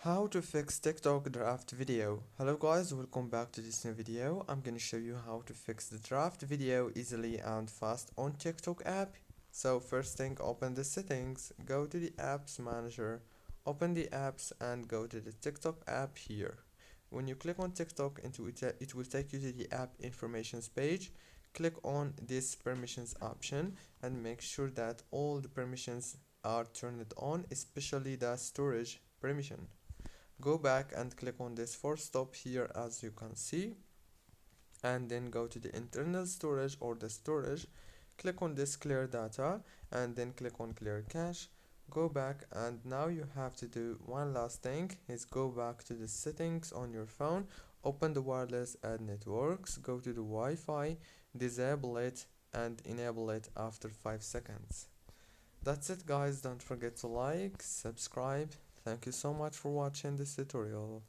How to fix TikTok draft video. Hello guys, welcome back to this new video. I'm gonna show you how to fix the draft video easily and fast on TikTok app. So first thing, open the settings, go to the apps manager, open the apps and go to the TikTok app here. When you click on TikTok, it will take you to the app informations page. Click on this permissions option and make sure that all the permissions are turned on, especially the storage permission. Go back and click on this force stop here as you can see, and then go to the internal storage or the storage. Click on this clear data and then click on clear cache. Go back, and now you have to do one last thing, is go back to the settings on your phone, open the wireless and networks, go to the Wi-Fi, disable it and enable it after 5 seconds. That's it guys, don't forget to like, subscribe. Thank you so much for watching this tutorial.